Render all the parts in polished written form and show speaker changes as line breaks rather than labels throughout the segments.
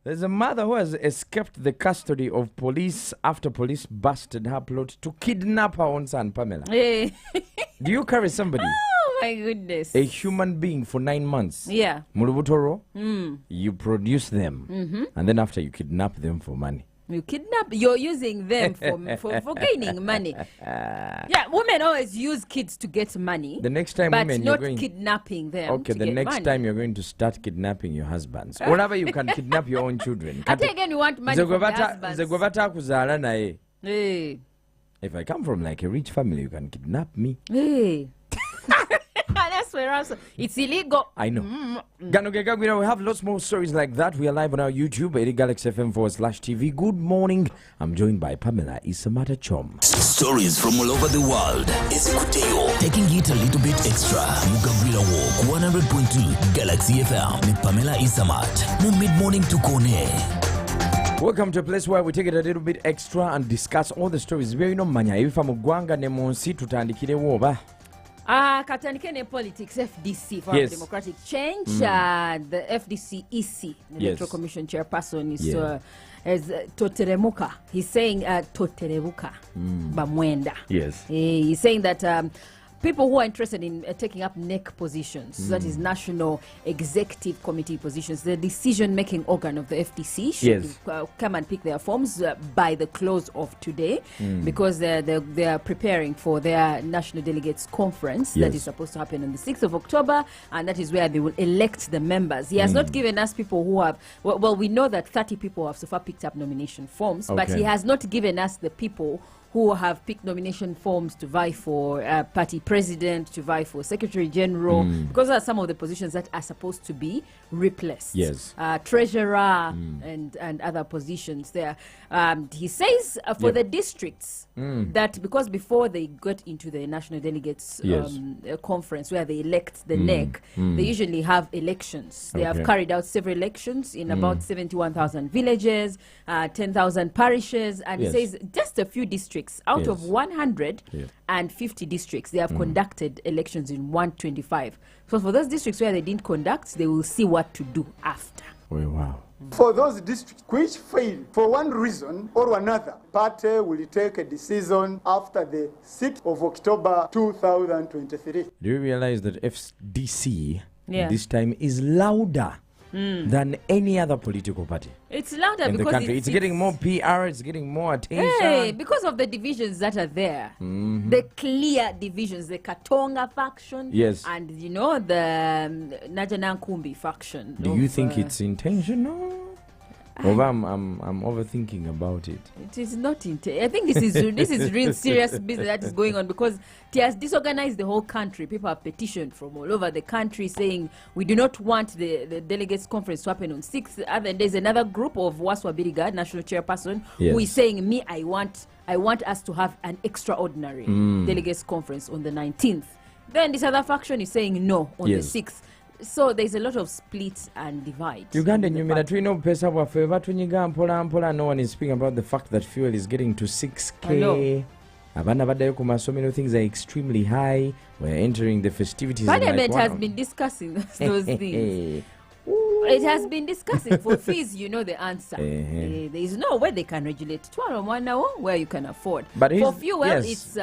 There's a mother who has escaped the custody of police after police busted her plot to kidnap her own son, Pamela.
Hey.
Do you carry somebody,
Oh, my goodness.
a human being, for 9 months?
Yeah.
Mulubutoro, you produce them, and then after you kidnap them for money.
You kidnap, you're using them for gaining money. Yeah, women always use kids to get money.
The next time,
but
women,
not
you're going...
kidnapping them.
Okay,
to
the
get
next
money.
time you're going to start kidnapping your husbands. Whenever you can kidnap your own children.
I again, you want money from the husbands. Hey.
If I come from like a rich family, you can kidnap me.
Hey. That's where also it's illegal.
I know. We have lots more stories like that. We are live on our YouTube, Galaxy FM/TV. Good morning. I'm joined by Pamela Isamata Chom.
Stories from all over the world. Taking it a little bit extra. Mugabila Walk 100.2 Galaxy FM with Pamela Isamat. Mid-morning to Kone.
Welcome to a place where we take it a little bit extra and discuss all the stories. Very no manya. If I'm gwanga ne monsi tutandikire woba.
Katanikene politics, FDC, for democratic change. The FDC EC, the Electoral Commission chairperson, is Toteremuka. He's saying Toteremuka Bamwenda.
Yes.
He's saying that people who are interested in taking up NEC positions, that is National Executive Committee positions, the decision-making organ of the FDC, should come and pick their forms by the close of today, because they are preparing for their National Delegates Conference that is supposed to happen on the 6th of October, and that is where they will elect the members. He has not given us people who have, well, we know that 30 people have so far picked up nomination forms, but he has not given us the people who have picked nomination forms to vie for party president, to vie for secretary general, because there are some of the positions that are supposed to be replaced.
Yes.
Treasurer and other positions there. He says for the districts that because before they got into the National Delegates Conference where they elect the NEC, they usually have elections. They have carried out several elections in about 71,000 villages, 10,000 parishes, and he says just a few districts out of 150 districts, they have conducted elections in 125. So for those districts where they didn't conduct, they will see what to do after.
Oh, wow.
For those districts which fail for one reason or another, party will take a decision after the 6th of October 2023. Do
you realize that FDC this time is louder than any other political party?
It's louder
in
because
the country. It's getting more PR, it's getting more attention.
Hey, because of the divisions that are there. The clear divisions, the Katonga faction, and the Najanankumbi faction.
Do you think it's intentional? Or I'm overthinking about it.
It is not I think this is real serious business that is going on, because it has disorganized the whole country. People have petitioned from all over the country saying we do not want the delegates conference to happen on 6th. And there's another group of Waswa Biriga, national chairperson, who is saying I want us to have an extraordinary delegates conference on the 19th. Then this other faction is saying no on the 6th. So there's a lot of split and divide.
Uganda no pesa wa favor tunyiga mpola. No one is speaking about the fact that fuel is getting to 6K. Abana badayo ku masomero, things are extremely high. We're entering the festivities.
Parliament has been discussing those things. It has been discussing for fees. You know the answer. There is no way they can regulate where you can afford. But for fuel, it's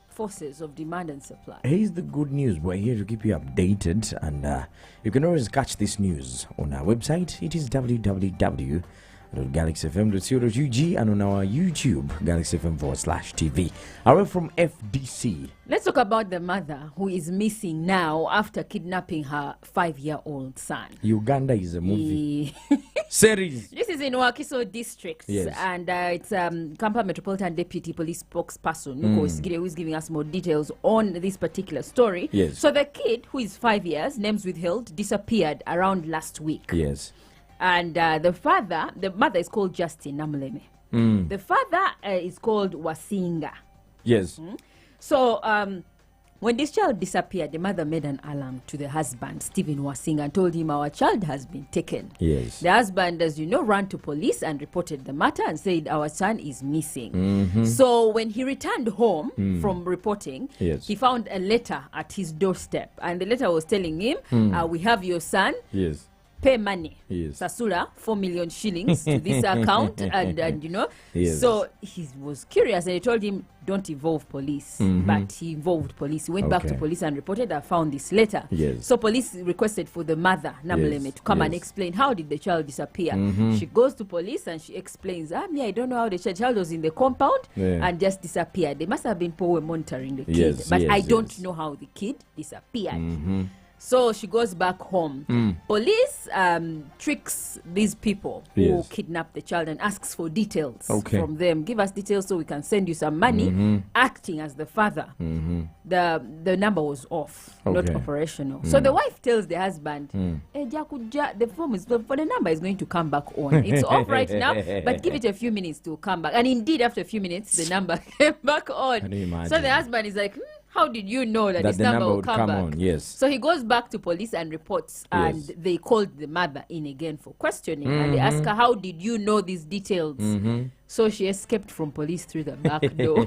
forces of demand and supply.
Here's the good news. We're here to keep you updated, and you can always catch this news on our website. It is www.galaxyfm.co.ug and on our YouTube, galaxyfm/TV. Away from FDC.
Let's talk about the mother who is missing now after kidnapping her 5-year-old son.
Uganda is a movie series.
This is in Wakiso district, and it's Kampala Metropolitan Deputy Police spokesperson who is giving us more details on this particular story. So the kid, who is 5 years, names withheld, disappeared around last week. And the mother is called Justin Namuleme. The father is called Wasinga. So when this child disappeared, the mother made an alarm to the husband, Stephen Wasinga, and told him our child has been taken. The husband, as you know, ran to police and reported the matter and said our son is missing. So when he returned home from reporting, he found a letter at his doorstep, and the letter was telling him, we have your son. pay money.
Yes.
Sasula, 4 million shillings to this account. And you know.
Yes.
So he was curious and he told him, don't involve police. But he involved police. He went back to police and reported, I found this letter.
Yes.
So police requested for the mother, Namuleme, to come and explain how did the child disappear. She goes to police and she explains, I don't know how the child was in the compound and just disappeared. They must have been poor monitoring the kid. But I don't know how the kid disappeared. So she goes back home. Police tricks these people who kidnap the child and asks for details from them. Give us details so we can send you some money, acting as the father. The number was off, not operational. So the wife tells the husband, the form is for the number is going to come back on. It's off right now, but give it a few minutes to come back. And indeed, after a few minutes, the number came back on. So the husband is like, how did you know that this number will come back?
On, yes.
So he goes back to police and reports, and they called the mother in again for questioning. And they ask her, how did you know these details? So she escaped from police through the back door.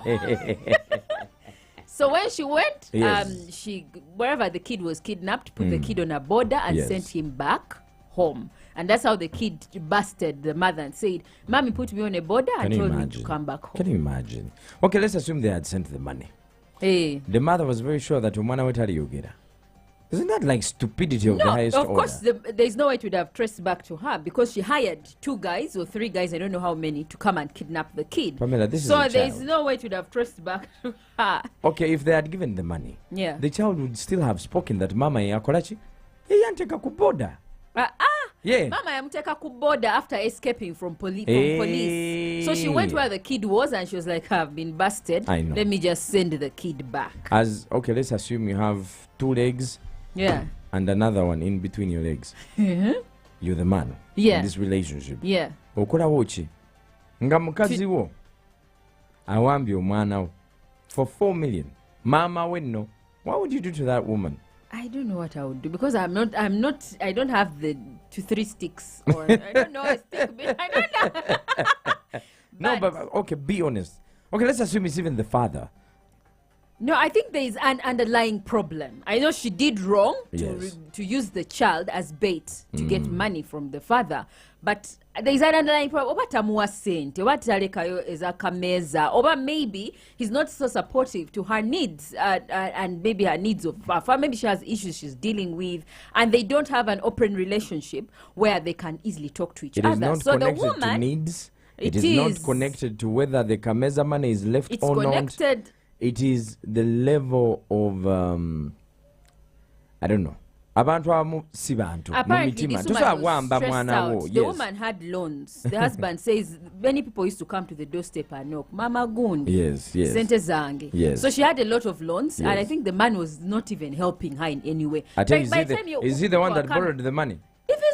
So when she went, she wherever the kid was kidnapped, put the kid on a border and sent him back home. And that's how the kid busted the mother and said, Mommy put me on a border and told me to come back home.
Can you imagine? Okay, let's assume they had sent the money.
Hey.
The mother was very sure that Umwana wetali yogera. Isn't that like stupidity of the highest order?
Of course, there's no way it would have traced back to her because she hired 2 guys or 3 guys, I don't know how many, to come and kidnap the kid.
Pamela, this
so
is
there's no way it would have traced back to her.
Okay, if they had given the money, the child would still have spoken that Mama yakolachi, yanteka kuboda. Mama yamteka kuboda after escaping from police. So she went where the kid was and she was like, I've been busted. I know.
Let me just send the kid back.
Okay, let's assume you have 2 legs. And another one in between your legs. You're the man in this relationship. Okola wochi. Nga mukazi wo. Awambye omwana wo for 4 million. Mama wenno. What would you do to that woman?
I don't know what I would do because I don't have the 2-3 sticks or I don't know a stick, but I don't know.
But okay, be honest. Okay, let's assume it's even the father.
No, I think there is an underlying problem. I know she did wrong to use the child as bait to get money from the father, but there is an underlying problem. Or maybe he's not so supportive to her needs and maybe her needs of her. Maybe she has issues she's dealing with, and they don't have an open relationship where they can easily talk to each other.
It is not connected to needs. It is not connected to whether the Kameza money is left or not. It's connected. It is the level of I don't know. Apparently,
this woman was stressed out. The woman had loans. The husband says many people used to come to the doorstep and knock, Mama Gund. Sente zange. So she had a lot of loans, and I think the man was not even helping her in any way.
Is he the one that borrowed the money?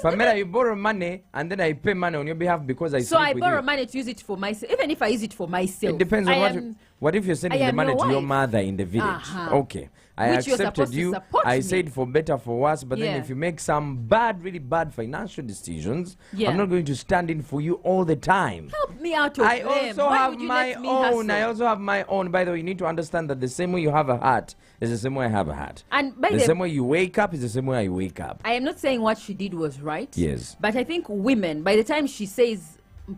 Pamela, you borrow money and then I pay money on your behalf because I
so I borrow money to use it for myself. Even if I use it for myself,
it depends on what if you're sending the money to your mother in the village. Okay, I accepted you. I said for better, for worse, but then if you make some really bad financial decisions, I'm not going to stand in for you all the time.
Help me out of
I also have my own. By the way, you need to understand that the same way you have a heart is the same way I have a heart. And by the same way you wake up is the same way I wake up.
I am not saying what she did was right.
Yes.
But I think women, by the time she says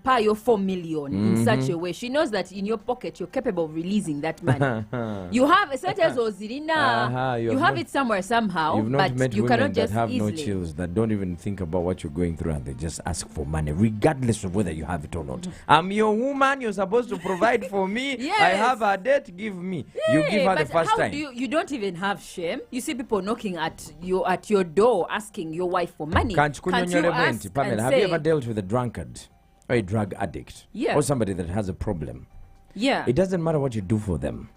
pay your 4 million in such a way, she knows that in your pocket you're capable of releasing that money. You have a certain you have it somewhere somehow,
you've not
but
met
you
women
cannot just
that have
easily.
no chills, that don't even think about what you're going through, and they just ask for money regardless of whether you have it or not. I'm your woman, you're supposed to provide for me. I have a debt, give me. You give her the first time.
You don't even have shame. You see people knocking at your door asking your wife for money. Can't you ask
Pamela, have you ever dealt with a drunkard or a drug addict or somebody that has a problem? It doesn't matter what you do for them.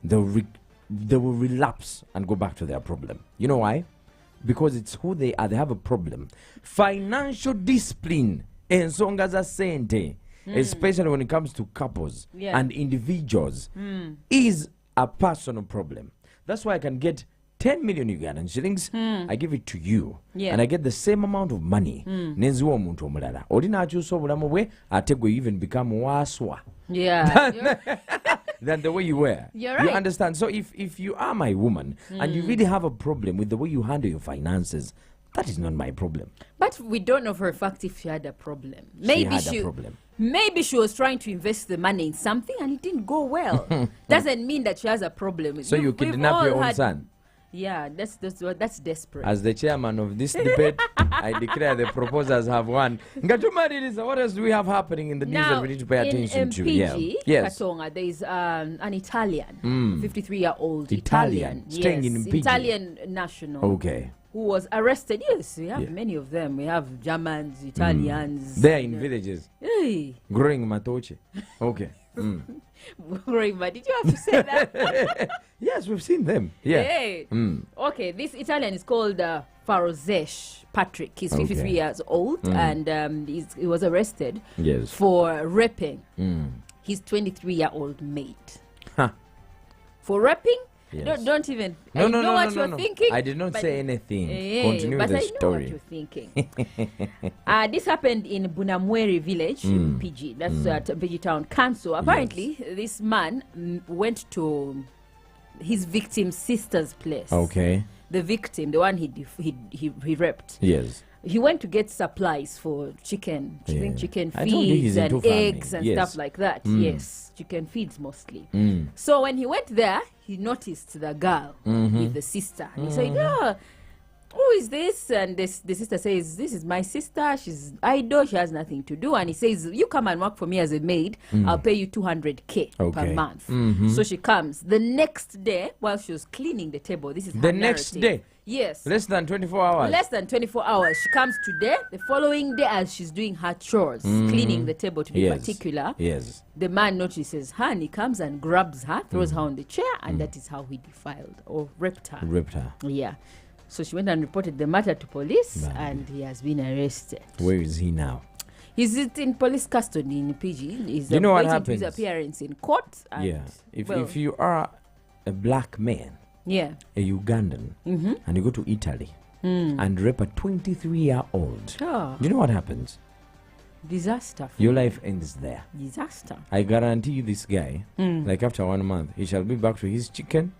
They will relapse and go back to their problem. You know why? Because it's who they are. They have a problem. Financial discipline, ensonga za sente, especially when it comes to couples and individuals, is a personal problem. That's why I can get 10 million Ugandan shillings, I give it to you, and I get the same amount of money. Nenziwa omuntu omulala. Olina akyusa obulamu bwe, ate gwe even become waswa. Than the way you were.
You're right.
You understand? So if you are my woman and you really have a problem with the way you handle your finances, That is not my problem.
But we don't know for a fact if she had a problem.
Maybe she had a problem.
Maybe she was trying to invest the money in something and it didn't go well. Doesn't mean that she has a problem.
So you kidnap your own son?
Yeah, that's desperate.
As the chairman of this debate, I declare the proposers have won. Ngatumaririza, what else do we have happening in the news that we need to pay attention to?
Yes. Katonga, there is an Italian, 53-year-old Italian.
Staying in Mpigi.
Italian national.
Okay.
Who was arrested. Yes, we have many of them. We have Germans, Italians.
They're in villages.
Hey.
Growing matoche. Okay.
Growing, but did you have to say that?
Yes, we've seen them. Yeah.
Hey. Okay, this Italian is called Farozesh Patrick. He's 53 years old and he was arrested for raping his 23-year-old mate. Huh. For raping? Yes. Don't even. I know what you're thinking.
I did not say anything. Continue with the story.
But I know what you're thinking. This happened in Bunamweri village in PG. That's at PG Town Council. Apparently, this man went to his victim's sister's place.
Okay.
The victim, the one he raped.
Yes.
He went to get supplies for chicken feeds and eggs and stuff like that. Yes, chicken feeds mostly. So when he went there, he noticed the girl with the sister. And he said, who is this? And the sister says, this is my sister. She's idle. She has nothing to do. And he says, you come and work for me as a maid. I'll pay you 200K per month. So she comes. The next day, while she was cleaning the table, this is her narrative.
Next day?
Yes.
Less than 24 hours?
Less than 24 hours. She comes today. The following day, as she's doing her chores, cleaning the table to be particular, the man notices her and he comes and grabs her, throws her on the chair, and that is how he defiled or raped her.
Raped her.
Yeah. So she went and reported the matter to police, and he has been arrested.
Where is he now?
He's in police custody in PG. He's
you know what
waiting
happens?
to his appearance in court. And
if you are a black man, a Ugandan, and you go to Italy and rape a 23-year-old, you know what happens?
Disaster.
Your life ends there.
Disaster.
I guarantee you this guy, like after 1 month, he shall be back to his chicken,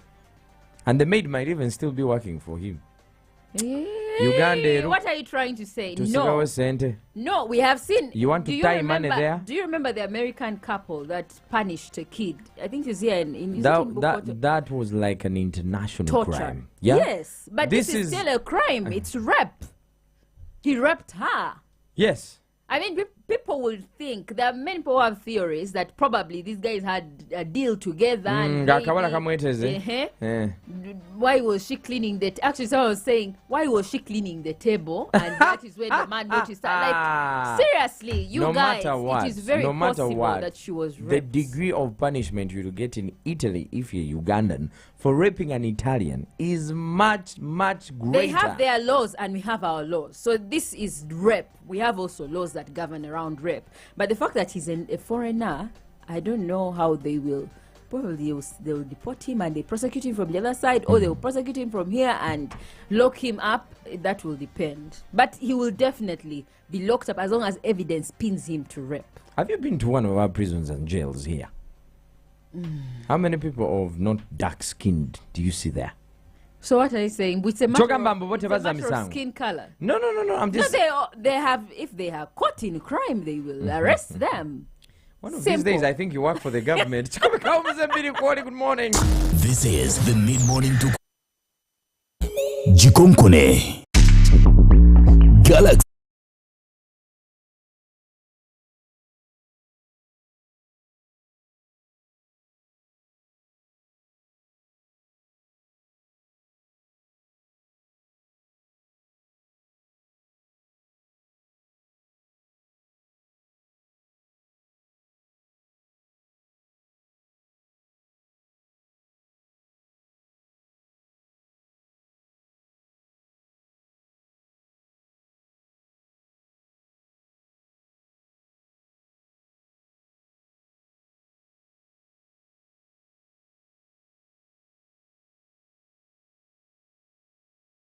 and the maid might even still be working for him.
Uganda. What are you trying to say? No, we have seen.
You want to tie money there?
Do you remember the American couple that punished a kid? I think it was here in
that was like an international
torture.
Crime. Yeah?
Yes, but this is still a crime. It's rape. He raped her.
Yes.
I mean, people will think, there are many people who have theories that probably these guys had a deal together. And why was she cleaning actually, someone was saying, why was she cleaning the table? And that is when the man noticed that. Like, seriously, you guys, it is very possible that she was raped.
The degree of punishment you will get in Italy if you're Ugandan for raping an Italian is much, much greater.
They have their laws and we have our laws. So this is rape. We have also laws that govern around rape. But the fact that he's a foreigner, I don't know how they will. Probably they will deport him and they prosecute him from the other side, or they will prosecute him from here and lock him up. That will depend. But he will definitely be locked up as long as evidence pins him to rape.
Have you been to one of our prisons and jails here? How many people of not dark-skinned do you see there?
So what are you saying? It's a matter of skin color.
No. I'm just.
No, they have. If they are caught in crime, they will arrest them.
One of these days, I think you work for the government. Good morning.
This is the mid-morning to Jikonkone Galaxy.